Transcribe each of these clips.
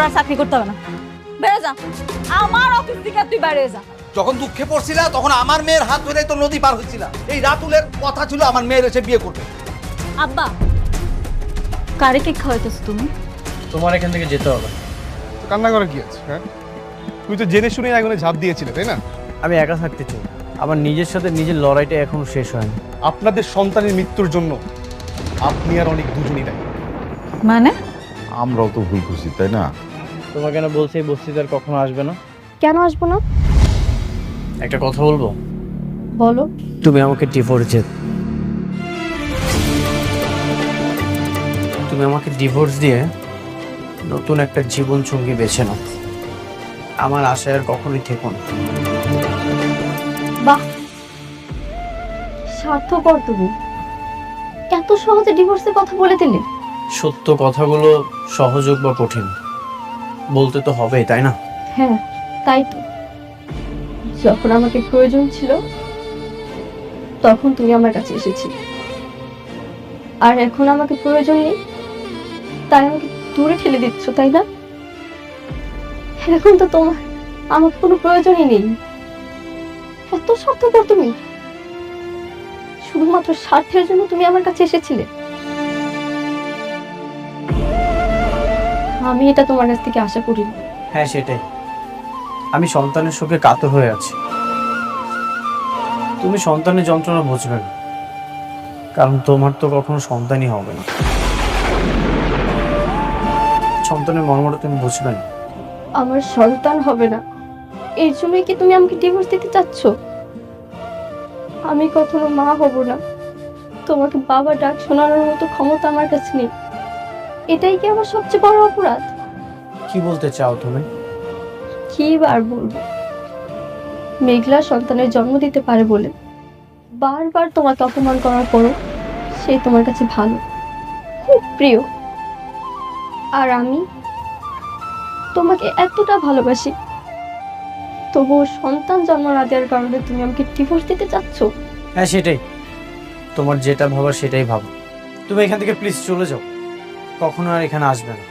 তোর আর চাকরি করতে হবে না, বেড়ে যা আমার অফিস থেকে, তুই বাইরে যা। যখন দুঃখে পড়ছিলা তখন আমার মেয়ের হাত ধরে তো নদী পার হচ্ছিলা। এই রাতুলের কথা ছিল আমার মেয়ের এসে বিয়ে করবে। আব্বা, কারে কেক খাওয়াইতেছ তুমি? তোমার এখান থেকে যেতে হবে। কান্না করে কি আছে? হ্যাঁ, তুই তো জেনে শুনে আগুনে ঝাঁপ দিয়েছিলে, তাই না? আমি একা থাকতে চাই, আমার নিজের সাথে নিজের লড়াইটা এখনো শেষ হয়নি। আপনাদের সন্তানের মৃত্যুর জন্য আপনি আর অনেক দুজনই দায়ী। মানে? আমরাও তো ভুল করছি, তাই না? তোমাকে কেন বলছি এই বস্তিতে আর কখনো আসবে না? কেন আসবো না? একটা কথা বলবো? বলো। তুমি আমাকে ডিভোর্স তুমি আমাকে ডিভোর্স দিয়ে নতুন একটা জীবন সঙ্গী বেছে নাও। আমার আশায় আর কখনোই থেকো না। বাহ, স্বার্থপর তুমি। এত সহজে ডিভোর্সের কথা বলে দিলে। সত্য কথাগুলো সহজ হোক বা কঠিন, বলতে তো হবেই, তাই না? হ্যাঁ, তাই তো। যখন আমাকে প্রয়োজন ছিল তখন তুমি আমার কাছে এসেছিলে, আর এখন আমাকে প্রয়োজন নেই তাই আমাকে দূরে ঠেলে দিচ্ছ, তাই না? এখন তো তোমার আমাকে কোনো প্রয়োজনই নেই। এত স্বার্থপর তুমি, শুধুমাত্র স্বার্থের জন্য তুমি আমার কাছে এসেছিলে। আমি এটা তোমার কাছ থেকে আশা করিনি। হ্যাঁ, সেটাই। আমি সন্তানের শোকে কাতর হয়ে আছি। তুমি সন্তানের যন্ত্রণা বুঝবে না, কারণ তোমার তো কখনো সন্তানই হবে না। সন্তানের মর্মটা তুমি বুঝবে না। আমার সন্তান হবে না এর জন্যই কি তুমি আমাকে ডিভোর্স দিতে চাচ্ছ? আমি কখনো মা হব না, তোমাকে বাবা ডাক শোনানোর মতো ক্ষমতা আমার কাছে নেই। এটাই কি আমার সবচেয়ে বড় অপরাধ? কি বলতে চাও তুমি? কি আর বলবো, মেঘলা সন্তানের জন্ম দিতে পারে বলে বারবার তোমাকে অপমান করার পরও সে তোমার কাছে ভালো, খুব প্রিয়। আর আমি তোমাকে এতটা ভালোবাসি, তবুও সন্তান জন্ম না দেওয়ার কারণে তুমি আমাকে ডিভোর্স দিতে চাচ্ছ? হ্যাঁ, সেটাই। তোমার যেটা ভাবার সেটাই ভাবো। তুমি এখান থেকে প্লিজ চলে যাও, কখনো আর এখানে আসবে না।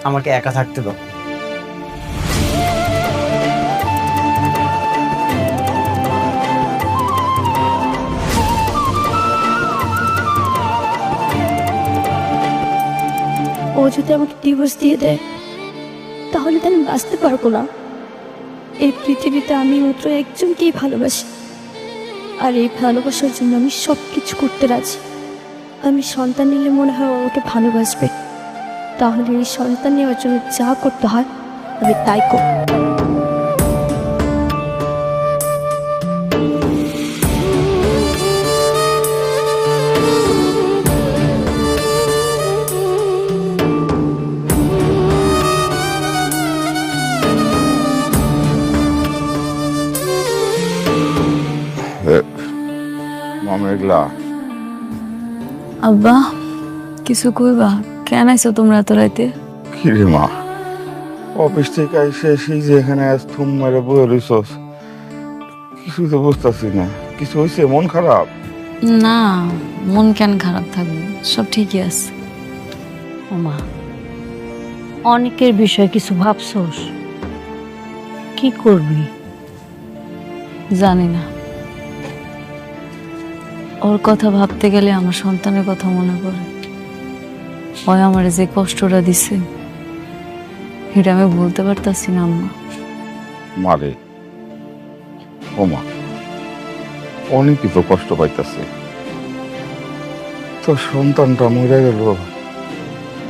আমাকে একা থাকতে দাও। ও যদি আমাকে ডিভোর্স দিয়ে দেয় তাহলে তো আমি বাঁচতে পারবো না। এই পৃথিবীতে আমি মাত্র একজনকেই ভালোবাসি, আর এই ভালোবাসার জন্য আমি সব কিছু করতে রাজি। আমি সন্তান নিলে মনে হয় ও আমাকে ভালোবাসবে, তাহলে এই সন্তান নেওয়ার জন্য যা করতে হয় আমি তাই করব। মামেগলা, আব্বা, কিছু কইবা? কেন আইছো তোমরা এত রাইতে? কি রে মা, অফিস থেকে এসে সেই যে এখানে আজ থুম মেরে বয়ে রইছস, কিছু তো বুঝতেছি না। কিছু হয়েছে? মন খারাপ? না, মন কেন খারাপ থাকবে, সব ঠিকই আছে। ওমা, অনেকের বিষয়ে কিছু ভাবছোস? কি করবি জানি না। ওর কথা ভাবতে গেলে আমার সন্তানের কথা মনে পড়ে। ওই আমার যে কষ্টটা দিছে এটা আমি বলতে পারতাছি না আম্মা। মারে, ও মা, অনেকই তো কষ্ট পাইতেছে। তোর সন্তানটা মরে গেল,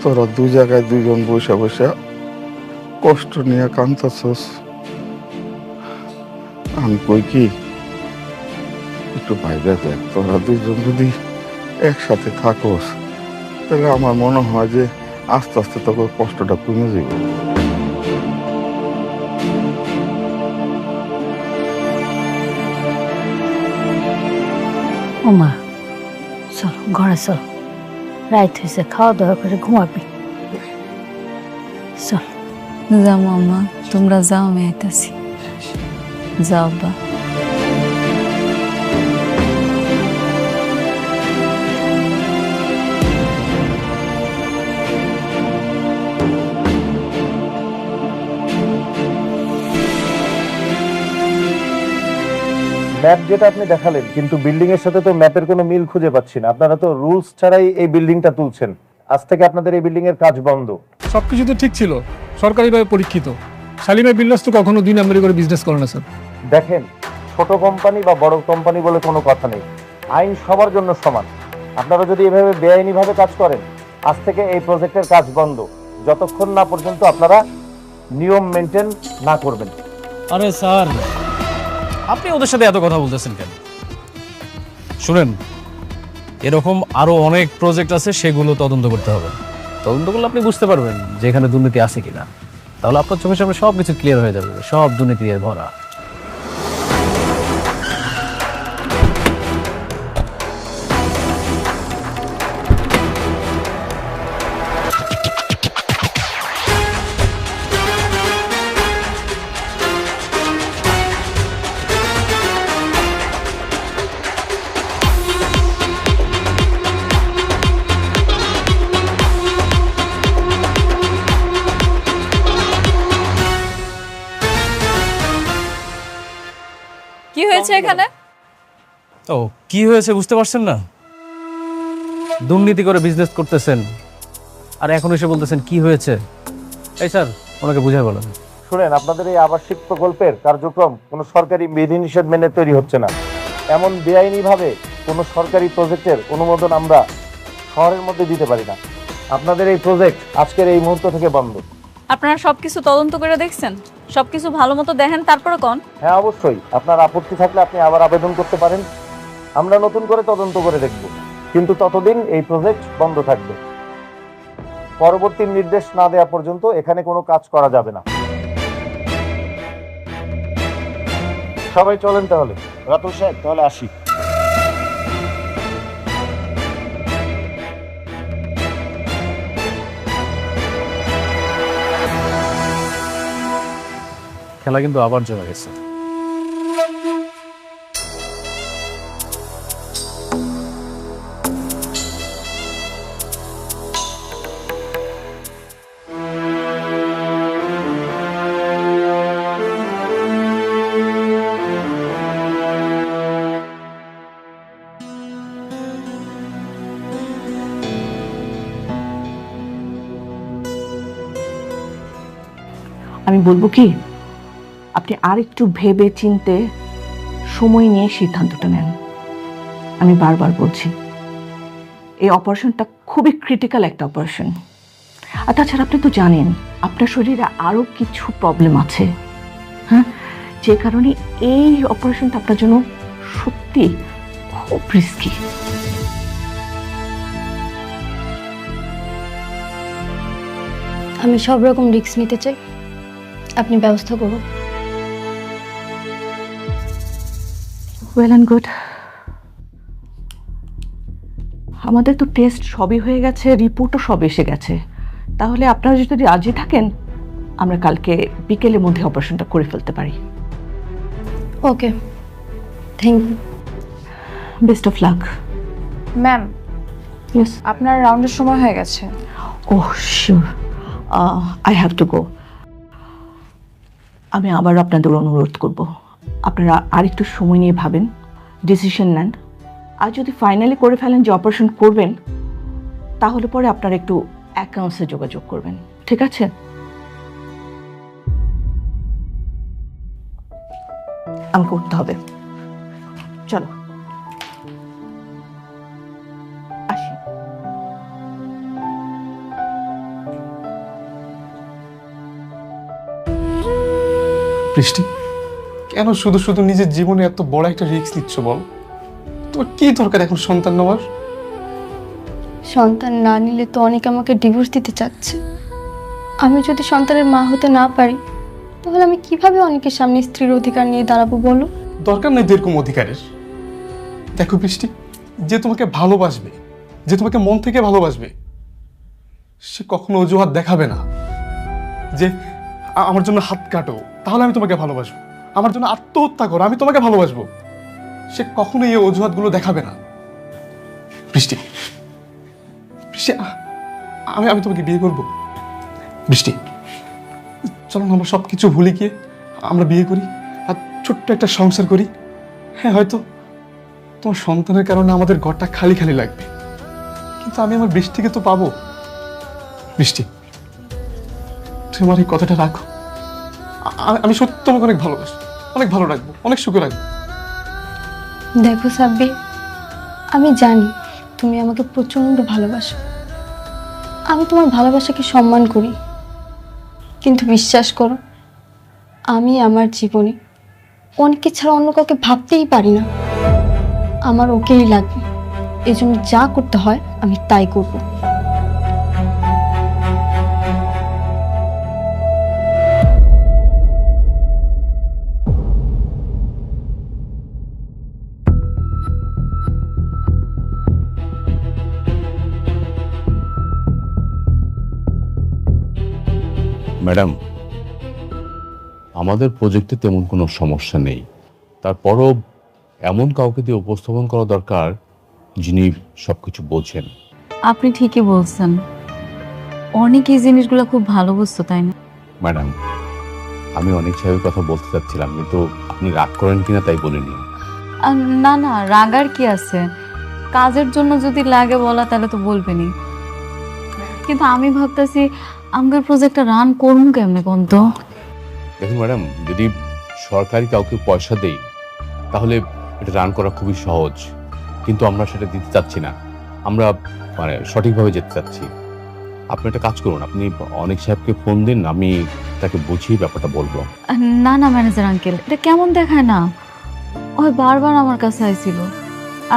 তোরা দুই জায়গায় দুইজন বসে বসে কষ্ট নিয়ে কাঁদতেছস। আমি কই কি, একটু ভাইবা দেখ, তোরা দুইজন যদি একসাথে থাকোস তাহলে আমার মনে হয় যে আস্তে আস্তে তোকে কষ্টটা কমে যাবে। ওমা, চলো ঘরে চলো, রাত হয়েছে, খাওয়া দাওয়া করে ঘুমাবি। চল। যাও আম্মা, তোমরা যাও, আমি আইতাছি। যাও বা। ম্যাপ যেটা আপনি দেখালেন, কিন্তু বিল্ডিং এর সাথে তো ম্যাপের কোনো মিল খুঁজে পাচ্ছি না। আপনারা তো রুলস ছাড়াই এই বিল্ডিংটা তুলছেন। আজ থেকে আপনাদের এই বিল্ডিং এর কাজ বন্ধ। সবকিছু তো ঠিক ছিল, সরকারিভাবে পরীক্ষিত। শালিমার বিল্ডার্স তো কখনো 2 নম্বরি করে বিজনেস করে না স্যার। দেখেন, ছোট কোম্পানি বা বড় কোম্পানি বলে কোনো কথা নেই, আইন সবার জন্য সমান। আপনারা যদি এভাবে বেআইনিভাবে কাজ করেন, আজ থেকে এই প্রজেক্টের কাজ বন্ধ, যতক্ষণ না পর্যন্ত আপনারা নিয়ম মেনটেন না করবেন। আরে স্যার, আপনি ওদের সাথে এত কথা বলতেছেন কেন? শুনেন, এরকম আরো অনেক প্রজেক্ট আছে, সেগুলো তদন্ত করতে হবে। তদন্ত করলে আপনি বুঝতে পারবেন যে এখানে দুর্নীতি আছে কিনা। তাহলে আপনার চোখের সামনে সবকিছু ক্লিয়ার হয়ে যাবে, সব দুর্নীতি দিয়ে ভরা। কি হয়েছে এখানে? ও, কি হয়েছে বুঝতে পারছেন না? দুর্নীতি করে বিজনেস করতেছেন, আর এখন এসে বলতেছেন কি হয়েছে? এই স্যার, ওনাকে বুঝাই বলেন। শুনেন, আপনাদের এই আবাসিক প্রকল্পের কার্যক্রম কোনো সরকারি বিধিনিষেধ মেনে তৈরি হচ্ছে না। এমন বেআইনিভাবে কোনো সরকারি প্রজেক্টের অনুমোদন আমরা শহরের মধ্যে দিতে পারি না। আপনাদের এই প্রজেক্ট আজকের এই মুহূর্ত থেকে বন্ধ। আপনারা সবকিছু তদন্ত করে দেখছেন? সবকিছু ভালো মতো দেখেন, তারপরে কোন? হ্যাঁ, অবশ্যই। আপনার আপত্তি থাকলে আপনি আবার আবেদন করতে পারেন, আমরা নতুন করে তদন্ত করে দেখব। কিন্তু ততদিন এই প্রজেক্ট বন্ধ থাকবে। পরবর্তী নির্দেশ না দেওয়া পর্যন্ত এখানে কোনো কাজ করা যাবে না। সবাই চলেন তাহলে। রাতুল সাহেব, তাহলে আসি। খেলা কিন্তু আবার জমে গেছে। আমি বলবো কি, আপনি আর একটু ভেবে চিনতে সময় নিয়ে সিদ্ধান্তটা নেন। আমি বারবার বলছি, এই অপারেশনটা খুবই ক্রিটিক্যাল একটা অপারেশন। আর তাছাড়া আপনি তো জানেন আপনার শরীরে আরও কিছু প্রবলেম আছে, হ্যাঁ, যে কারণে এই অপারেশনটা আপনার জন্য সত্যি খুব রিস্কি। আমি সব রকম রিস্ক নিতে চাই, আপনি ব্যবস্থা করুন। Well and good. আমাদের তো টেস্ট সবই হয়ে গেছে, রিপোর্টও সব এসে গেছে। তাহলে আপনারা যদি রাজি থাকেন, আমরা কালকে বিকেলের মধ্যে অপারেশনটা করে ফেলতে পারি। Okay, thank you. Best of luck. Ma'am, yes, আপনার রাউন্ডের সময় হয়ে গেছে। Oh sure, I have to go. আমি আবার আপনাদের অনুরোধ করব, আপনারা আরেকটু সময় নিয়ে ভাবেন, ডিসিশন নেন। আর যদি ফাইনালি করে ফেলেন যে অপারেশন করবেন, তাহলে পরে আপনারা একটু অ্যাকাউন্টসে যোগাযোগ করবেন, ঠিক আছে? আমি করতে হবে, চলো আসি। বৃষ্টি, কেন শুধু শুধু নিজের জীবনে এত বড় একটা রিস্ক নিচ্ছ বল? তোমার কি দরকার এখন সন্তান নেওয়ার? সন্তান না নিলে তো অনেকে আমাকে ডিভোর্স দিতে চাচ্ছে। আমি যদি সন্তানের মা হতে না পারি, তাহলে আমি কিভাবে অনেকের সামনে স্ত্রীর অধিকার নিয়ে দাঁড়াবো বলো? দরকার নেই তো এরকম অধিকারের। দেখো বৃষ্টি, যে তোমাকে ভালোবাসবে, যে তোমাকে মন থেকে ভালোবাসবে, সে কখনো অজুহাত দেখাবে না যে আমার জন্য হাত কাটো তাহলে আমি তোমাকে ভালোবাসবো, আমার জন্য আত্মহত্যা করো আমি তোমাকে ভালোবাসবো। সে কখনো এই অজুহাতগুলো দেখাবে না। বৃষ্টি, বৃষ্টি, আমি তোমাকে বিয়ে করব। বৃষ্টি, চলো না আমরা সব কিছু ভুলে গিয়ে আমরা বিয়ে করি আর ছোট্ট একটা সংসার করি। হ্যাঁ, হয়তো তোমার সন্তানের কারণে আমাদের ঘরটা খালি খালি লাগবে, কিন্তু আমি আমার বৃষ্টিকে তো পাবো। বৃষ্টি, তুমি আমার এই কথাটা রাখো। আমি সত্যি তোমাকে অনেক ভালোবাসি, অনেক ভালো রাখবো, অনেক সুখে রাখবো। দেখো সাব্বির, আমি জানি তুমি আমাকে প্রচন্ড ভালোবাসো। আমি তোমার ভালোবাসাকে সম্মান করি, কিন্তু বিশ্বাস করো, আমি আমার জীবনে অনেকে ছাড়া অন্য কাউকে ভাবতেই পারি না। আমার ওকেই লাগবে, এই জন্য যা করতে হয় আমি তাই করব। ম্যাডাম, আমাদের প্রজেক্টে তেমন কোনো সমস্যা নেই, তারপরও এমন কাউকে দিয়ে উপস্থাপন করা দরকার যিনি সবকিছু বোঝেন। আপনি ঠিকই বলছেন, অনেক এই জিনিসগুলো খুব ভালো বুঝতো, তাই না? ম্যাডাম, আমি অনেক সাহেবের কথা বলতে চাচ্ছিলাম, কিন্তু আপনি রাগ করেন কিনা তাই বলিনি। না না, রাগার কি আছে, কাজের জন্য যদি লাগে বলা তাহলে তো বলবেনই। কিন্তু আমি ভাবতেছি আমাদের প্রজেক্টটা রান করবো কেমনে কোন তো। দেখুন ম্যাডাম, যদি সরকারি কাউকে পয়সা দেই তাহলে এটা রান করা খুবই সহজ, কিন্তু আমরা সেটা দিতে চাচ্ছি না, আমরা মানে সঠিকভাবে যেতে চাচ্ছি। আপনি একটা কাজ করুন, আপনি অনেক সাহেবকে ফোন দিন, আমি তাকে বুঝিয়ে ব্যাপারটা বলবো। না না ম্যানেজার আঙ্কেল, এটা কেমন দেখায় না, ওই বারবার আমার কাছে আইছিল,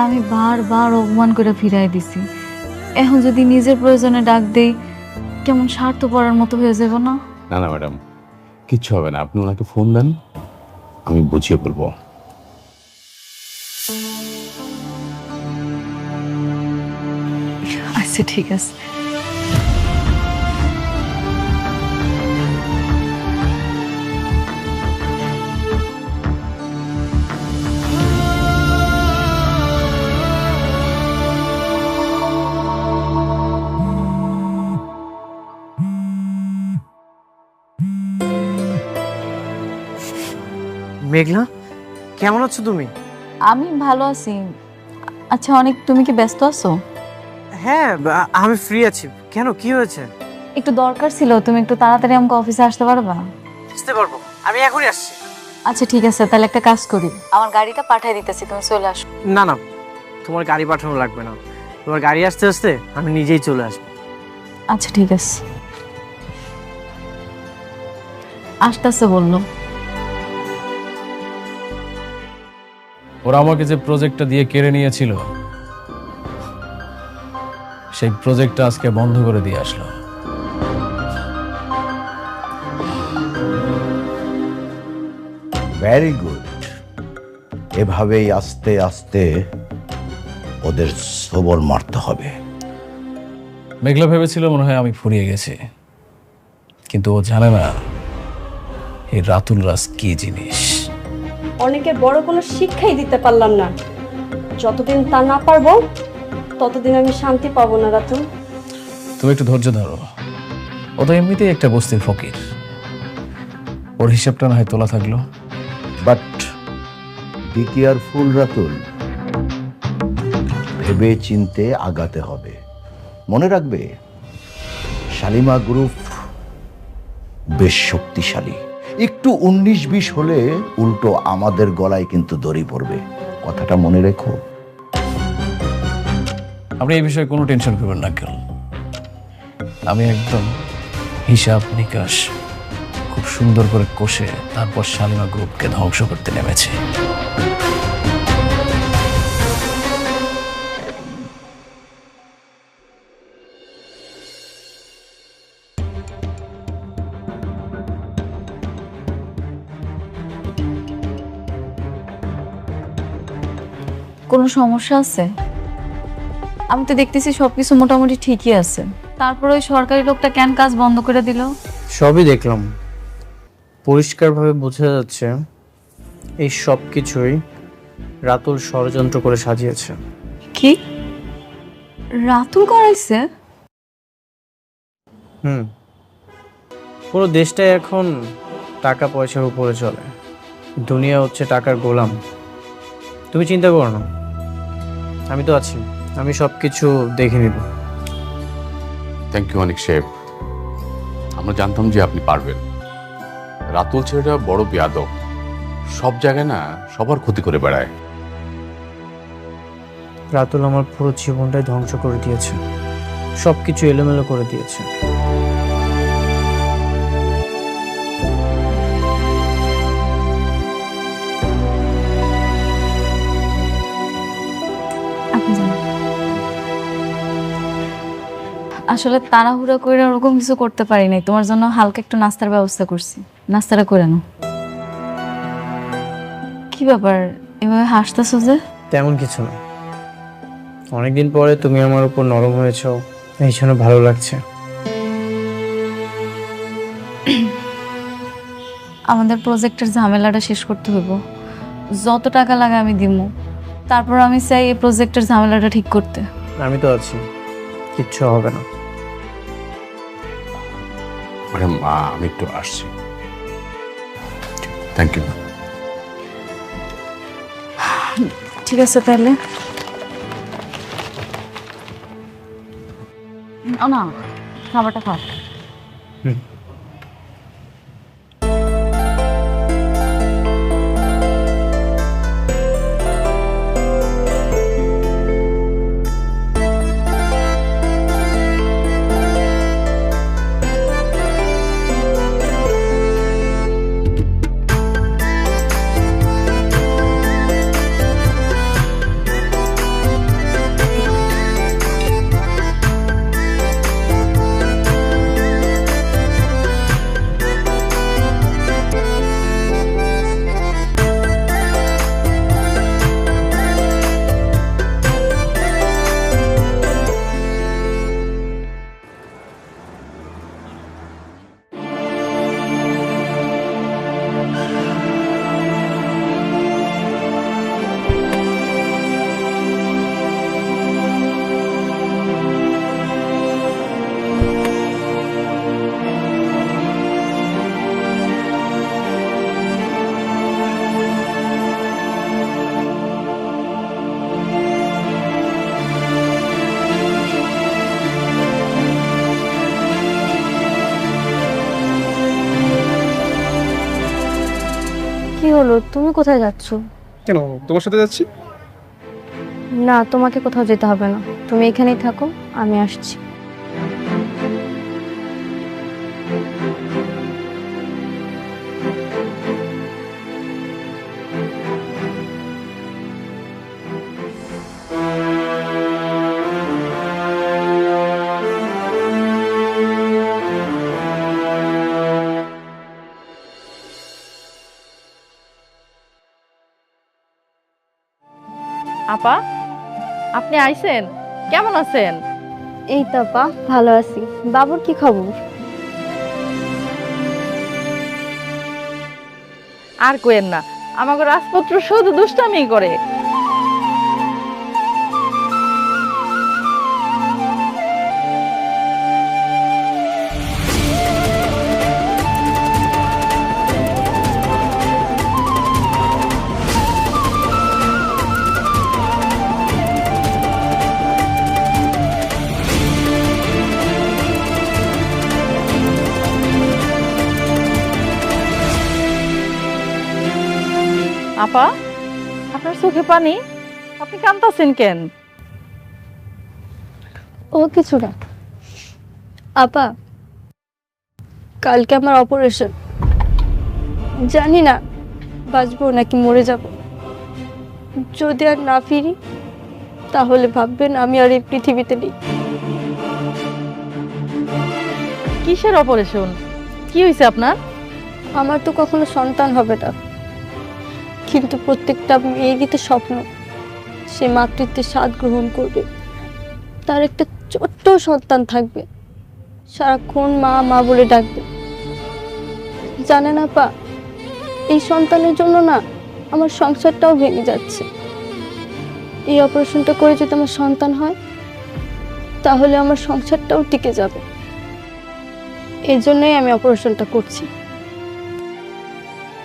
আমি বারবার অপমান করে ফিরাই দিছি। এখন যদি নিজের প্রয়োজনে ডাক দেই কেমন স্বার্থ পড়ার মতো হয়ে যাব না? না না ম্যাডাম, কিচ্ছু হবে না, আপনি ওনাকে ফোন দেন, আমি বুঝিয়ে বলবো। আচ্ছা ঠিক আছে। মেঘলা, কেমন আছো তুমি? আমি ভালো আছি। আচ্ছা অনেক, তুমি কি ব্যস্ত আছো? হ্যাঁ, আমি ফ্রি আছি। কেন, কি হয়েছে? একটু দরকার ছিল, তুমি একটু তাড়াতাড়ি আমাকে অফিসে আসতে পারবা? বুঝতে পারবো, আমি এখনই আসছি। আচ্ছা ঠিক আছে, তাহলে একটা কাজ করি, আমার গাড়িটা পাঠিয়ে দিতেছি, তুমি চলে আসো। না না, তোমার গাড়ি পাঠানো লাগবে না, তোমার গাড়ি আসতে আসতে আমি নিজেই চলে আসবো। আচ্ছা ঠিক আছে, আসতেছে বললো। ওরা আমাকে যে প্রজেক্টটা দিয়ে কেড়ে নিয়েছিল সেই প্রজেক্টটা আজকে বন্ধ করে দিয়ে আসলো। Very good. এভাবেই আস্তে আস্তে ওদের সবর মারতে হবে। মেঘলা ভেবেছিল মনে হয় আমি ফুরিয়ে গেছি, কিন্তু ও জানে না এই রাতুল রাজ কি জিনিস। অনেকে বড় কোনো শিক্ষাই দিতে পারলাম না, যতদিন তা না পারবো ততদিন আমি শান্তি পাবো না রাতুল। তুমি একটু ধৈর্য ধরো, ও তো এমনিতেই একটা বস্তির ফকির, ওর হিসাবটা না হয় তোলা থাকলো। বাট বি কেয়ারফুল রাতুল, ভেবে চিনতে আগাতে হবে। মনে রাখবে, শালিমা গ্রুপ বেশ শক্তিশালী। একটু 19-20 হলে উল্টো আমাদের গলায় কিন্তু দড়ি পড়বে, কথাটা মনে রেখো। আপনি এই বিষয়ে কোনো টেনশন করবেন না কেন, আমি একদম হিসাব নিকাশ খুব সুন্দর করে কষে তারপর শালিমা গ্রুপকে ধ্বংস করতে নেমেছি। কোনো সমস্যা আছে? আমি তো দেখতেছি সবকিছু মোটামুটি ঠিকই আছে, তারপর ওই সরকারি লোকটা কেন কাজ বন্ধ করে দিল? সবই দেখলাম, পরিষ্কারভাবে বোঝা যাচ্ছে এই সব কিছুই রাতুল ষড়যন্ত্র করে সাজিয়েছে। কি রাতুল করাইছে? পুরো দেশটাই এখন টাকা পয়সার উপরে চলে, দুনিয়া হচ্ছে টাকার গোলাম। তুমি চিন্তা করো না, আমি তো আছি, আমি সব কিছু দেখে নিব। থ্যাংক ইউ অনেক সাহেব, আমরা জানতাম যে আপনি পারবেন। রাতুল ছেলেটা বড় বেয়াদব, সব জায়গায় না সবার ক্ষতি করে বেড়ায়। রাতুল আমার পুরো জীবনটাই ধ্বংস করে দিয়েছে, সব কিছু এলোমেলো করে দিয়েছে। আসলে তাড়াহুড়া করে ওরকম কিছু করতে পারি নাই, তোমার জন্য হালকা একটু নাস্তার ব্যবস্থা করছি, নাস্তাটা করে নাও। কি ব্যাপার এভাবে হাসতেছো যে? তেমন কিছু না, অনেকদিন পরে তুমি আমার উপর নরম হয়েছো, এই জন্য ভালো লাগছে। আমাদের প্রজেক্টের ঝামেলাটা শেষ করতে হইব, যত টাকা লাগে আমি দিব, তারপর আমি চাই এই প্রজেক্টের ঝামেলাটা ঠিক করতে। আমি তো আছি, কিচ্ছু হবে না। ম্যাডাম আমি একটু আসছি। Thank you. ঠিক আছে তাহলে। না খাবারটা খাও। কি হলো, তুমি কোথায় যাচ্ছ? কেন, তোমার সাথে যাচ্ছি। না, তোমাকে কোথাও যেতে হবে না, তুমি এখানেই থাকো, আমি আসছি। আপা, আপনি আইছেন? কেমন আছেন? এই তো আপা, ভালো আছি। বাবুর কি খবর? আর কোয়েন না, আমাকে রাজপুত্র শুধু দুষ্টামি করে। আপা, আপনার চোখে পানি, আপনি কাঁদতেছেন কেন? ও কিছু না আপা, কালকে আমার অপারেশন, জানি না বাঁচবো নাকি মরে যাব। যদি আর না ফিরি তাহলে ভাববেন আমি আর এই পৃথিবীতে নেই। কিসের অপারেশন? কি হয়েছে আপনার? আমার তো কখনো সন্তান হবে না, কিন্তু প্রত্যেকটা মেয়েরই তো স্বপ্ন সে মাতৃত্বের স্বাদ গ্রহণ করবে, তার একটা ছোট্ট সন্তান থাকবে, সারাক্ষণ মা মা বলে ডাকবে। জানেন আপা, এই সন্তানের জন্য না আমার সংসারটাও ভেঙে যাচ্ছে। এই অপারেশনটা করে যদি আমার সন্তান হয় তাহলে আমার সংসারটাও টিকে যাবে, এই জন্যই আমি অপারেশনটা করছি।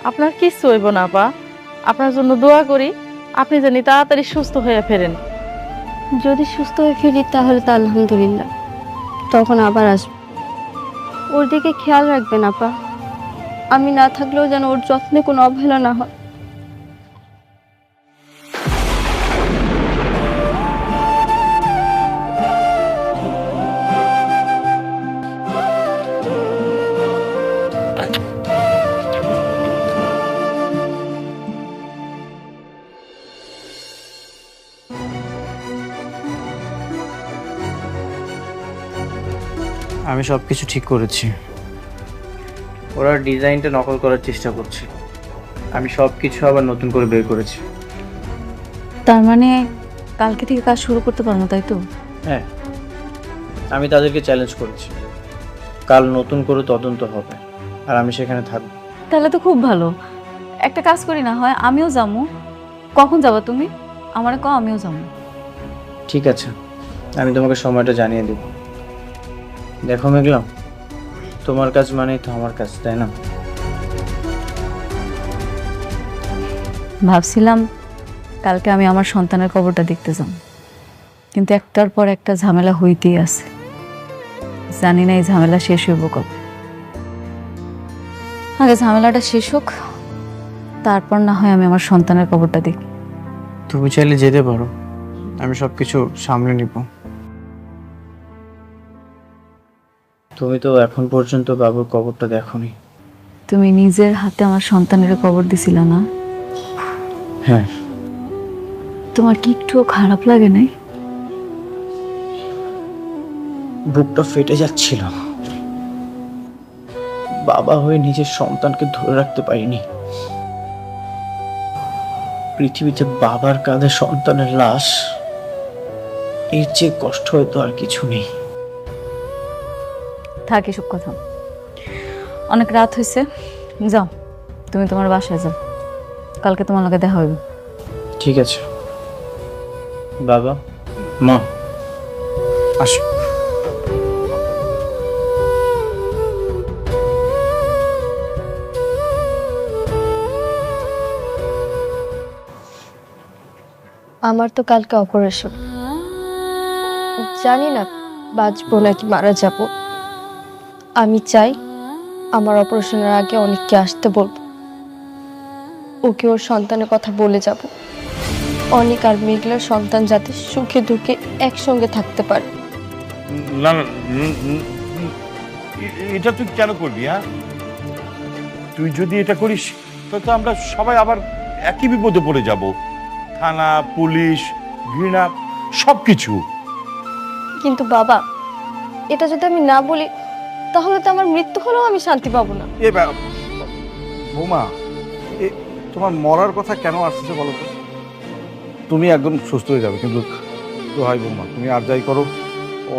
আপনার কিচ্ছু হইব না আপা, আপনার জন্য দোয়া করি, আপনি জানি তাড়াতাড়ি সুস্থ হয়ে ফেরেন। যদি সুস্থ হয়ে ফিরি তাহলে তো আলহামদুলিল্লাহ, তখন আবার আসবো। ওর দিকে খেয়াল রাখবেন আপা, আমি না থাকলেও যেন ওর যত্নে কোনো অবহেলা না হয়। আমি সব কিছু ঠিক করেছি। ওরা ডিজাইনটা নকল করার চেষ্টা করছে। আমি সব কিছু আবার নতুন করে বের করেছি। তার মানে কালকে থেকে কাজ শুরু করতে পারবো, তাই তো? হ্যাঁ, আমি তাদেরকে চ্যালেঞ্জ করেছি। কাল নতুন করে তদন্ত হবে আর আমি সেখানে থাকবো। তাহলে তো খুব ভালো। একটা কাজ করি না হয়, আমিও যাবো। কখন যাবা তুমি? আমারে কও, আমিও যাবো। ঠিক আছে, আমি তোমাকে সময়টা জানিয়ে দেব। দেখো মেঘলা, তোমার কাজ মানেই তো আমার কাজ, তাই না? ভাবছিলাম কালকে আমি আমার সন্তানের কবরটা দেখতে যাব, কিন্তু একটার পর একটা ঝামেলা হইতেই আছে। জানি না এই ঝামেলা শেষ হইব কবে। আগে ঝামেলাটা শেষ হোক, তারপর না হয় আমি আমার সন্তানের কবরটা দেখি। তুমি চাইলে যেতে পারো, আমি সবকিছু সামলে নিব। তুমি তো এখন পর্যন্ত বাবুর কবরটা দেখোনি। তুমি নিজের হাতে আমার সন্তানের কবর দিছিলা না? হ্যাঁ। তোমার কি একটুও খারাপ লাগে নাই? বুকটা ফেটে যাচ্ছিল। বাবা হয়ে নিজের সন্তানকে ধরে রাখতে পারিনি। পৃথিবীতে বাবার কাঁধে সন্তানের লাশ, এর চেয়ে কষ্ট হয়তো আর কিছু নেই। থাক এসব কথা, অনেক রাত হয়েছে। যাও, তুমি তোমার বাসায় যাও, কালকে তোমার লগে দেখা হইবে। ঠিক আছে বাবা, মা আসো। আমার তো কালকে অপারেশন, জানি না বাঁচবো নাকি মারা যাব। আমি চাই আমার অপারেশনের আগে অনেককে আসতে বলবো, ওকে ওর সন্তানের কথা বলে যাব। অনেক আর মেঘলার সন্তান যাতে সুখে দুঃখে একসঙ্গে থাকতে পারে। না না, এটা তুই কেন করবি? হ্যাঁ, তুই যদি এটা করিস তো আমরা সবাই আবার একই বিপদে পড়ে যাব। থানা, পুলিশ, ঘৃণা, সবকিছু। কিন্তু বাবা, এটা যদি আমি না বলি তাহলে তো আমার মৃত্যু হলেও আমি শান্তি পাবো না। বৌমা, তোমার মরার কথা কেন আসছে বলো তো? তুমি একদম সুস্থ হয়ে যাবে, কিন্তু তো হয় বৌমা, তুমি আর যাই করো,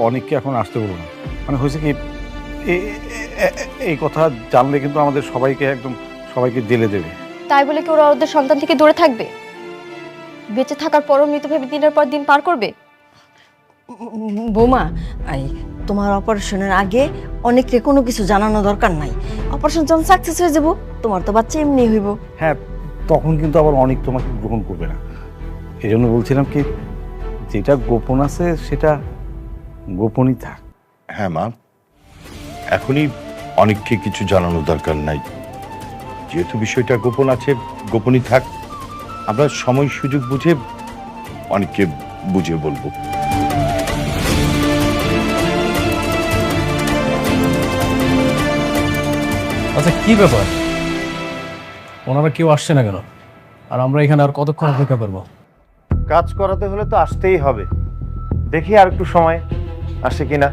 অনেককে এখন আসতে বলো না। মানে হয়েছে কি, এই কথা জানলে কিন্তু আমাদের সবাইকে জেলে দেবে। তাই বলে কি ওরা ওদের সন্তান থেকে দূরে থাকবে? বেঁচে থাকার পরও মৃত ভেবে দিনের পর দিন পার করবে? বৌমা, তোমার অপারেশনের আগে অনেককে কোনো কিছু জানানো দরকার নাই। অপারেশন যখন সাকসেস হয়ে যাব, তোমার তো বাচ্চা এমনি হইব। হ্যাঁ, তখন কিন্তু আবার অনেক তোমাকে গ্রহণ করবে না। এই জন্য বলছিলাম কি, যেটা গোপন আছে সেটা গোপনই থাক। হ্যাঁ মা, এখনই অনেককে কিছু জানানোর দরকার নাই। যেহেতু বিষয়টা গোপন আছে, গোপনই থাক। আমরা সময় সুযোগ বুঝে অনেককে বুঝে বলবো। আচ্ছা, কি ব্যাপার? ওনারা কেউ আসছে না কেন? আর আমরা এখানে আর কতক্ষণ অপেক্ষা করবো? কাজ করাতে হলে তো আসতেই হবে। দেখি আর একটু সময় আসে কিনা।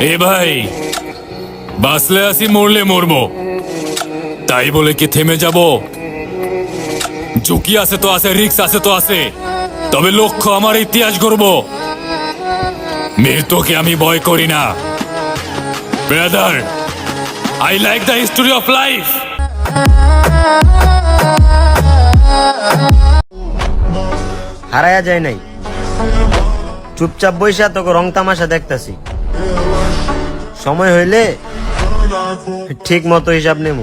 এ ভাই, বাঁচলে আসি মরলে মরবো, তাই বলে কি থেমে যাব? ঝুঁকি আছে তো আছে, রিক্স আছে তো আছে, তবে লক্ষ্য আমার ইতিহাস গড়ব। মৃত্যুকে আমি ভয় করি না brother, I like the history of life. হারায়া যায় নাই, চুপচাপ বইসা তোকে রং তামাশা দেখতাছি। সময় হইলে ঠিক মতো হিসাব নেব।